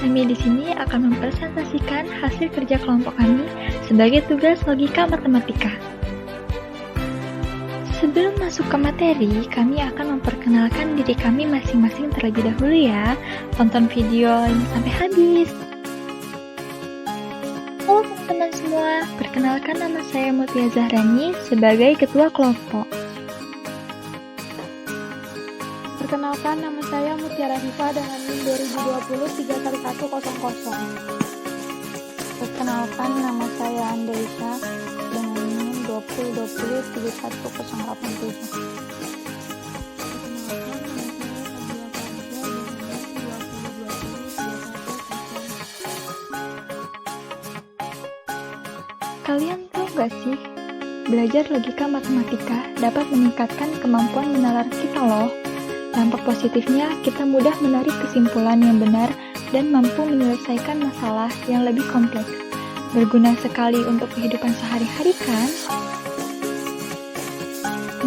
Kami di sini akan mempresentasikan hasil kerja kelompok kami sebagai tugas logika matematika. Sebelum masuk ke materi, kami akan memperkenalkan diri kami masing-masing terlebih dahulu ya. Tonton video ini sampai habis. Halo teman-teman semua, perkenalkan nama saya Mutia Zahrani sebagai ketua kelompok. Perkenalkan, nama saya Mutiara Hifa dengan NIM 2020-31100. Perkenalkan, nama saya Andelisha dengan NIM 2020-31087. Kalian tahu gak sih, belajar logika matematika dapat meningkatkan kemampuan menalar kita loh. Dampak positifnya, kita mudah menarik kesimpulan yang benar dan mampu menyelesaikan masalah yang lebih kompleks. Berguna sekali untuk kehidupan sehari-hari kan?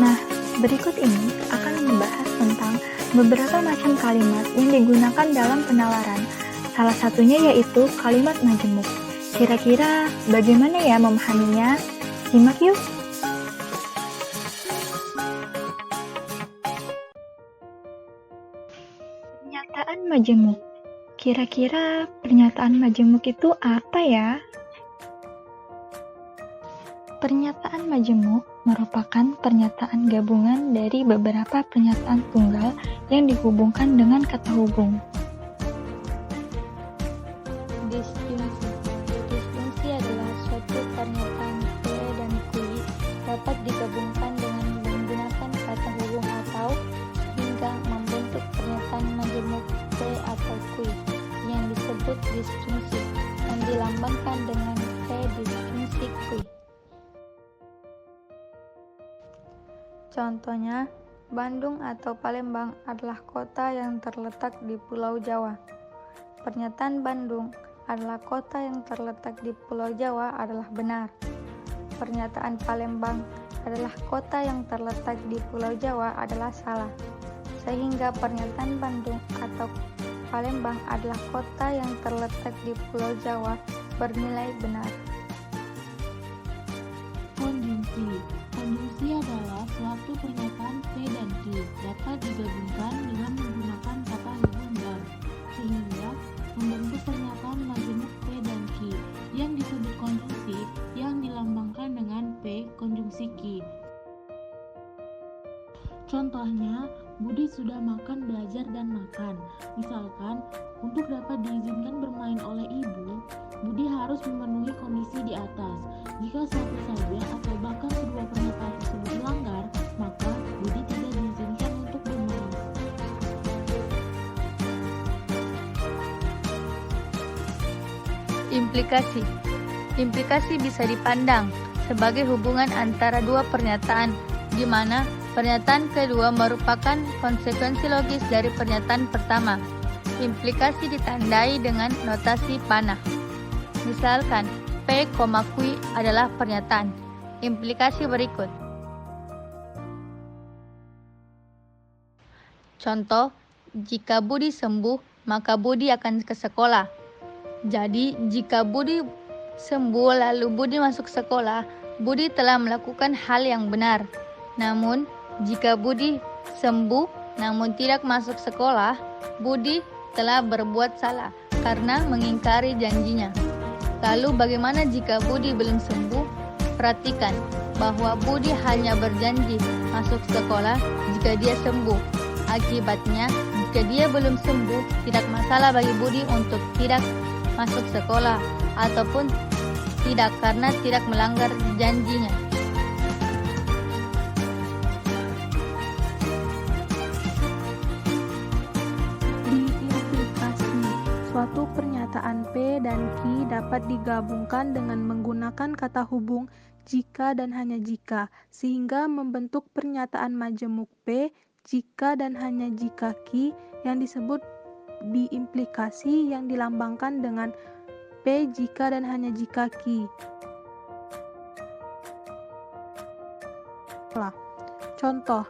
Nah, berikut ini akan membahas tentang beberapa macam kalimat yang digunakan dalam penalaran. Salah satunya yaitu kalimat majemuk. Kira-kira bagaimana ya memahaminya? Simak yuk! Pernyataan majemuk. Kira-kira pernyataan majemuk itu apa ya? Pernyataan majemuk merupakan pernyataan gabungan dari beberapa pernyataan tunggal yang dihubungkan dengan kata hubung. Disjungsi. Disjungsi adalah suatu pernyataan P dan Q dapat digabungkan dengan menggunakan kata hubung atau hingga membentuk pernyataan majemuk P atau Q yang disebut disjungsi yang dilambangkan dengan P disjungsi Q. Contohnya, Bandung atau Palembang adalah kota yang terletak di Pulau Jawa. Pernyataan Bandung adalah kota yang terletak di Pulau Jawa adalah benar. Pernyataan Palembang adalah kota yang terletak di Pulau Jawa adalah salah. Sehingga pernyataan Bandung atau Palembang adalah kota yang terletak di Pulau Jawa bernilai benar. Konjungsi. Konjungsi adalah suatu pernyataan P dan Q dapat digabungkan dengan menggunakan kata hubung dan, sehingga membentuk pernyataan majemuk P dan Q yang disebut konjungsi yang dilambangkan dengan P konjungsi Q. Contohnya, Budi sudah makan, belajar, dan makan. Misalkan, untuk dapat diizinkan bermain oleh ibu, Budi harus memenuhi kondisi di atas. Jika satu saja atau bahkan kedua pernyataan tersebut dilanggar, maka Budi tidak diizinkan untuk bermain. Implikasi. Implikasi bisa dipandang sebagai hubungan antara dua pernyataan, di mana pernyataan kedua merupakan konsekuensi logis dari pernyataan pertama. Implikasi ditandai dengan notasi panah. Misalkan, P, Q adalah pernyataan. Implikasi berikut. Contoh, jika Budi sembuh, maka Budi akan ke sekolah. Jadi, jika Budi sembuh lalu Budi masuk sekolah, Budi telah melakukan hal yang benar. Namun, jika Budi sembuh namun tidak masuk sekolah, Budi telah berbuat salah karena mengingkari janjinya. Lalu bagaimana jika Budi belum sembuh? Perhatikan bahwa Budi hanya berjanji masuk sekolah jika dia sembuh. Akibatnya, jika dia belum sembuh, tidak masalah bagi Budi untuk tidak masuk sekolah ataupun tidak karena tidak melanggar janjinya. Suatu pernyataan P dan Q dapat digabungkan dengan menggunakan kata hubung jika dan hanya jika, sehingga membentuk pernyataan majemuk P jika dan hanya jika Q yang disebut biimplikasi yang dilambangkan dengan P jika dan hanya jika Q. Contoh,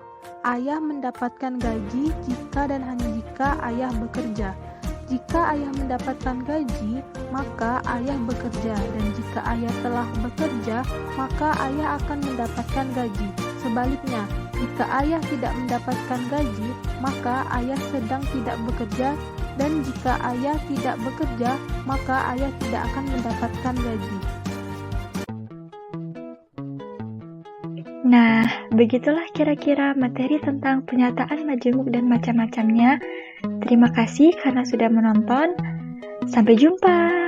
ayah mendapatkan gaji jika dan hanya jika ayah bekerja. Jika ayah mendapatkan gaji, maka ayah bekerja, dan jika ayah telah bekerja, maka ayah akan mendapatkan gaji. Sebaliknya, jika ayah tidak mendapatkan gaji, maka ayah sedang tidak bekerja, dan jika ayah tidak bekerja, maka ayah tidak akan mendapatkan gaji. Nah, begitulah kira-kira materi tentang pernyataan majemuk dan macam-macamnya. Terima kasih karena sudah menonton. Sampai jumpa.